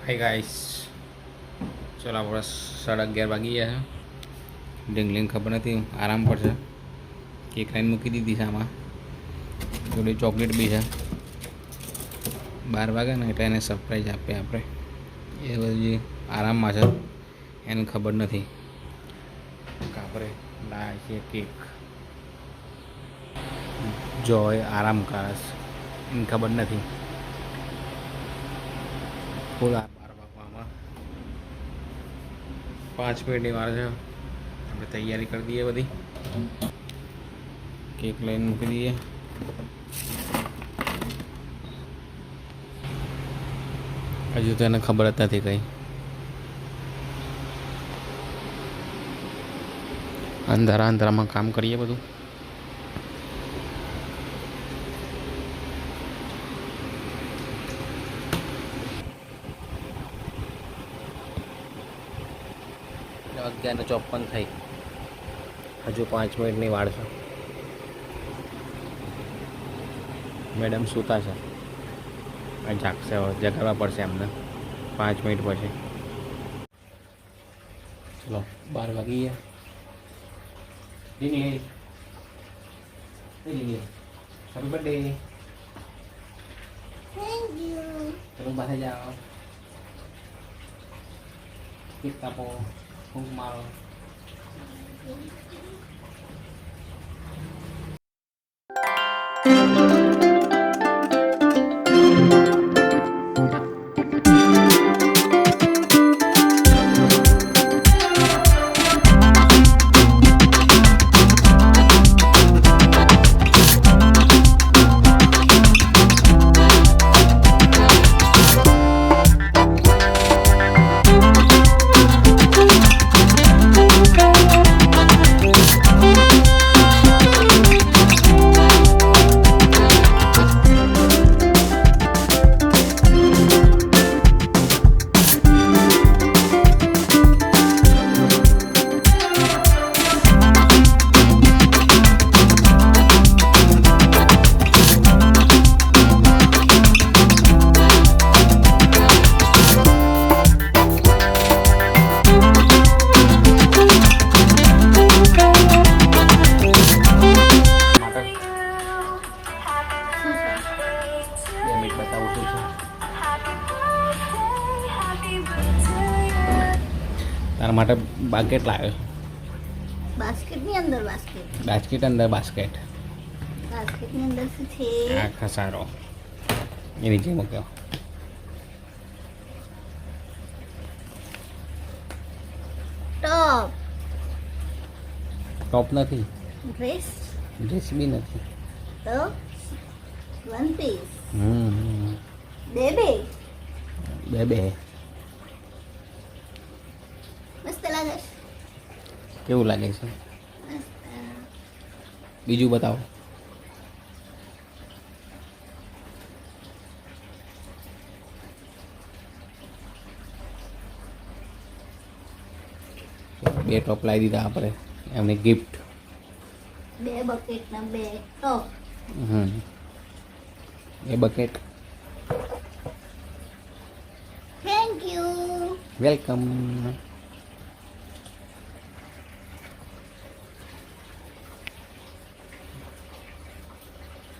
Hi guys, ચલો આપણે 11:30 વાગી ગયા છે. ઢીંગલીને ખબર નથી, આરામ પર છે. કેક લાઈન મૂકી દીધી છે આમાં, જોડે ચોકલેટ બી છે. 12 વાગે ને એટલે એને સરપ્રાઈઝ આપીએ આપણે. એ બધી આરામમાં છે, એને ખબર નથી. આપણે લાવ્યા છીએ કેક. જોય આરામ કરે છે, એને ખબર નથી. ફૂલ 12 વાગવામાં 5 મિનિટની વાર છે. આપણે તૈયારી કરી દઈએ બધી. કેક લઈને મૂકી દઈએ. હજુ તો એને ખબર જ નથી કંઈ. અંધારામાં કામ કરીએ બધું. અગિયાર 54 થઈ. હજુ 5 મિનિટની વાર છે. મેડમ સૂતા છે, જાગશે, જગાડવા પડશે એમને 5 મિનિટ પછી. ચલો 12 વાગી ગયા. Happy birthday. Thank you. ચલો પાસે જાઓ. કેક કાપો, ફૂંક મારો. તારા માટે બાસ્કેટ લાવ્યો. બાસ્કેટની અંદર બાસ્કેટ. બાસ્કેટ અંદર બાસ્કેટ. બાસ્કેટની અંદર શું છે? આ ખસારો એ નીચે મૂક્યો. ટોપ. ટોપ નથી, ડ્રેસ. ડ્રેસ બી નથી. તો વન પીસ. બે બે મસ્ત લાગે છે. કેવું લાગે છે? મસ્ત. બીજું બતાવો. બે ટોપ લાવી દીધા આપણે એમની ગિફ્ટ. બે બકેટના બે ટોપ. એ બકેટ. Thank you. વેલકમ.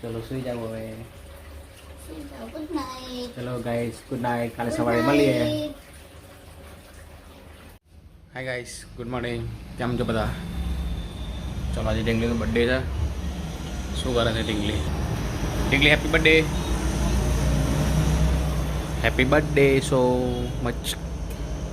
ચલો સુઈ જાઓ હવે. Good night. ચલો ગાઈસ, ગુડ નાઇટ. કાલે સવારે મળીએ. Hi guys, good morning. કેમ છો બધા? ચલો આજે ઢીંગલીનો બર્થડે છે. શું કરે છે ઢીંગલી? ઢીંગલી happy birthday. Happy birthday so much.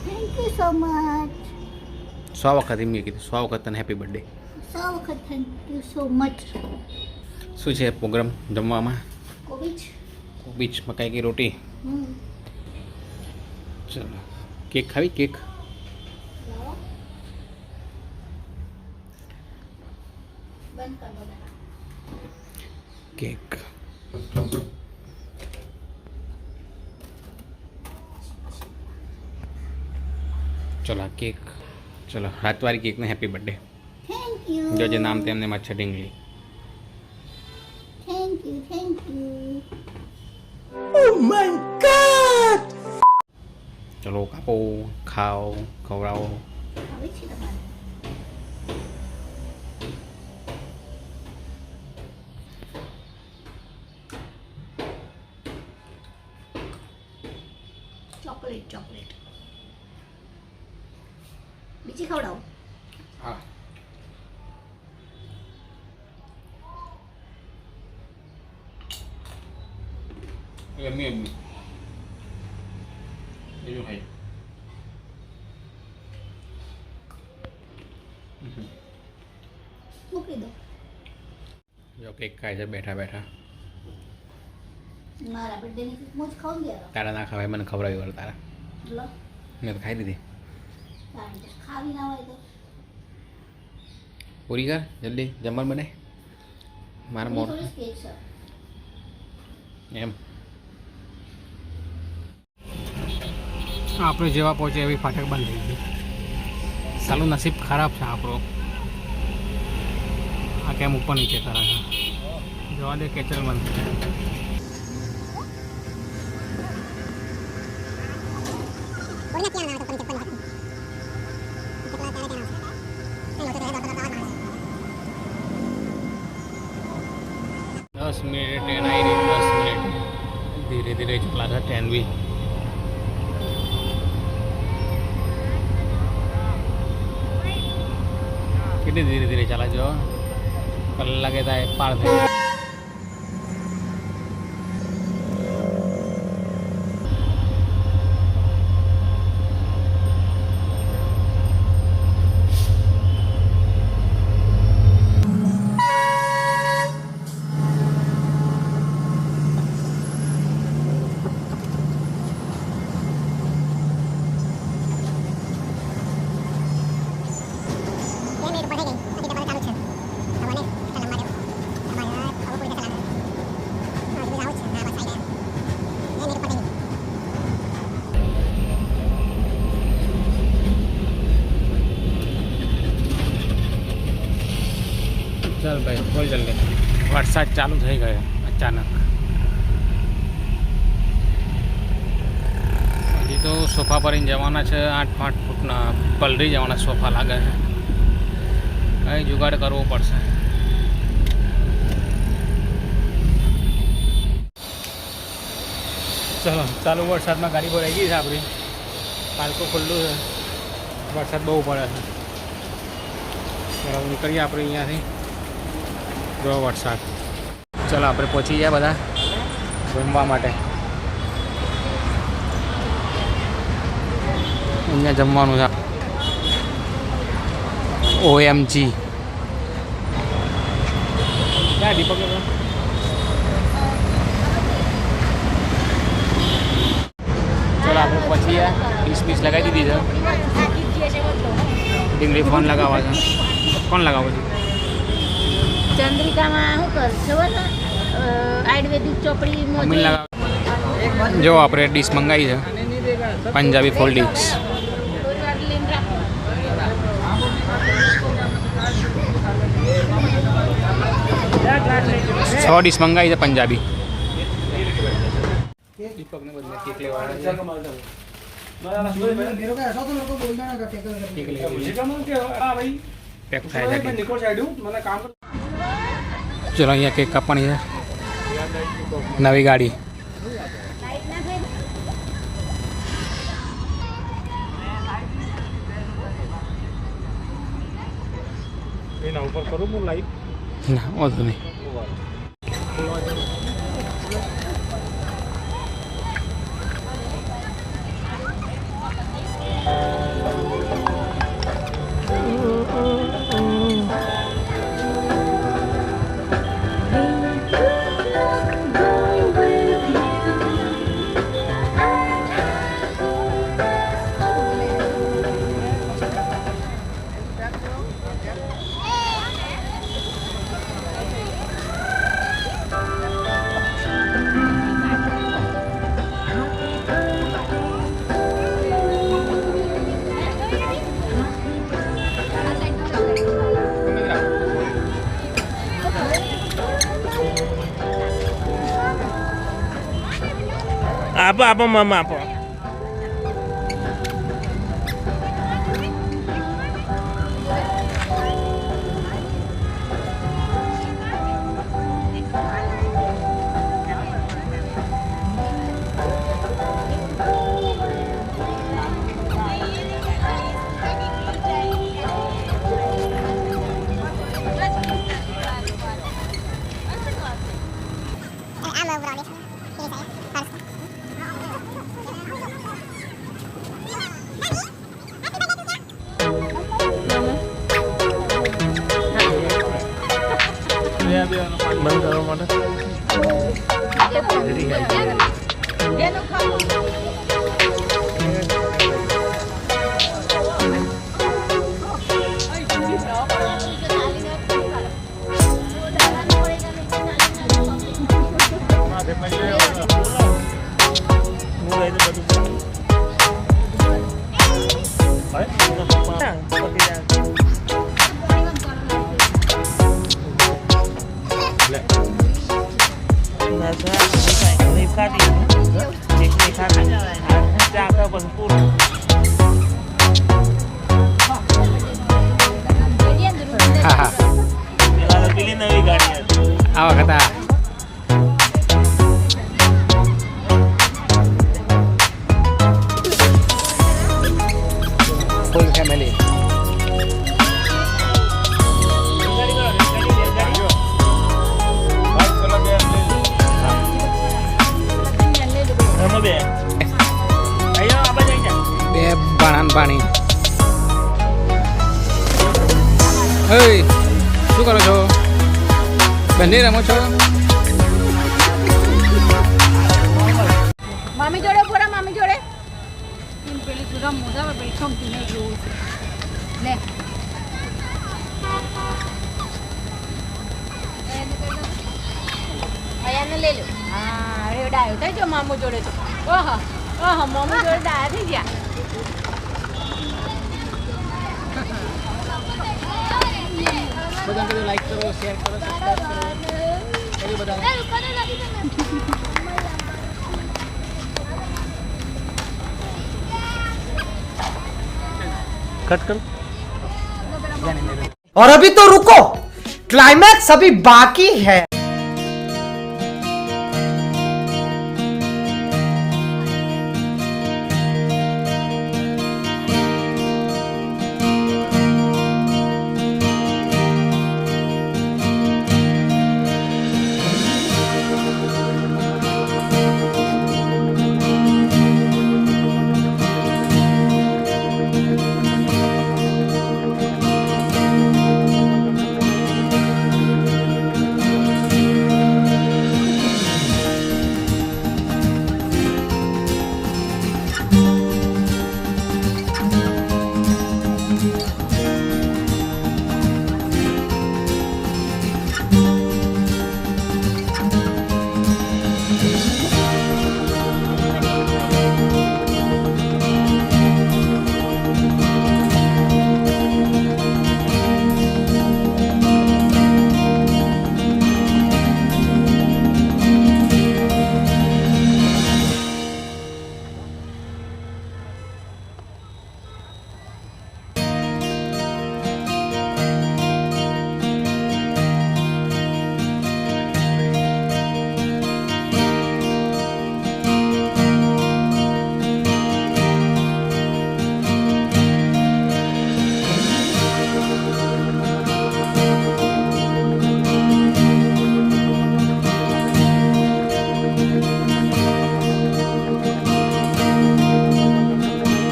Thank you so much. 100 વખત એમ કીધું, 100 વખત તને હેપી બર્થડે. 100 વખત થેન્ક યુ સો મચ. શું છે પ્રોગ્રામ જમવામાં? કોબીજ. કોબીજ, મકાઈ કી રોટી. ચલો કેક ખાવી? કેક લાવો. બંધ કર દો. કેક. ચલો કેક. ચલો હાથવાળી કેકને હેપી બર્થડે. Thank you. જો જે નામ તેમને મચ્છર ઢીંગલી. Thank you. Thank you. Oh my God! ચલો કાપો, ખાઓ, ખવડાવો. આવે છે તમારે ચોકલેટ બીજી ખવડાવો. હા. એમની બીજું ખાઈ. મૂકી દો. જો કેક ખાય છે બેઠા બેઠા. મારા બર્થડેની કેક હું જ ખાઉં ને યાર. તારા ના ખવાય, મને ખવડાવી વાર તારા. લો મેં તો ખાઈ લીધી. તારે તો ખાવી ના હોય તો પૂરી કર જલ્દી, જમવાનું બને મારા મોર થોડી કેક છે. એમ. આપણે જેવા પહોંચે એવી ફાટક બંધ થઈ ગઈ. સાલું નસીબ ખરાબ છે આપણું. આ કેમ ઉપર નીચે કરે છે. જવા દે કેચર બંધ. દસ મિનિટ ટ્રેન આવી રહી, 10 મિનિટ ધીરે ધીરે ચલા છે ટ્રેન બી. કેટલી ધીરે ધીરે ચાલે જો, કલાકે થાય પાર થઈ. ચાલ ભાઈ બોલ જલ્દી. વરસાદ ચાલુ થઈ ગયો અચાનક. હજી તો સોફા ભરીને જવાના છે. 8-5 ફૂટના પલરી જવાના સોફા લાગે છે. કંઈ જુગાડ કરવો પડશે. ચલો ચાલુ વરસાદમાં ગાડી ભરાઈ ગઈ છે આપણી. પાલકો ખુલ્લું છે, વરસાદ બહુ પડે છે. ચલો નીકળીએ આપણે અહીંયાથી. જો વરસાદ. ચલો આપણે પહોંચી ગયા બધા જમવા માટે. અહીંયા જમવાનું છે. OMG. ક્યાં દીપક? ચલો આપણે પહોંચી ગયા. ડીશ લગાવી દીધી છે. ડીંગલી ફોન લગાવવા છે. કોણ લગાવો છે? ચંદ્રિકામાં શું કર ખબર છે? આયુર્વેદિક ચોપડી મમ્મી લગાવ. જો આપણે ડીશ મંગાવી છે, પંજાબી ફૂલ ડીશ. 6 ડીશ મંગાવી છે પંજાબી. દીપકને બદલે કેક લેવાના છે. પેક થાય છે. ચલો અહીંયા કેક કાપવાની છે. નવી ગાડી. એના ઉપર કરું હું લાઈવ? ના વાંધો નહીં. આપો આપો મામા આપો. બંધ કરવા માટે જેનું ખાવું આ વખત આ ફૂલ ફેમિલી બે ભાણાન પાણી ઓય શું કરો છો બંને રમો છો મામી જોડે પૂરા મામી જોડે પેલી સુરમ મોઢા પર પેલી ખમતી નહીં જોવું લે આયાને લઈ લો હા રેડાયો થઈ જો મામુ જોડે તો ઓહો ઓહો મામુ જોડે ડાયા થઈ ગયા બધાને લાઈક કરો શેર કરો સબસ્ક્રાઇબ કરો બધા कट करो और अभी तो रुको क्लाइमैक्स अभी बाकी है।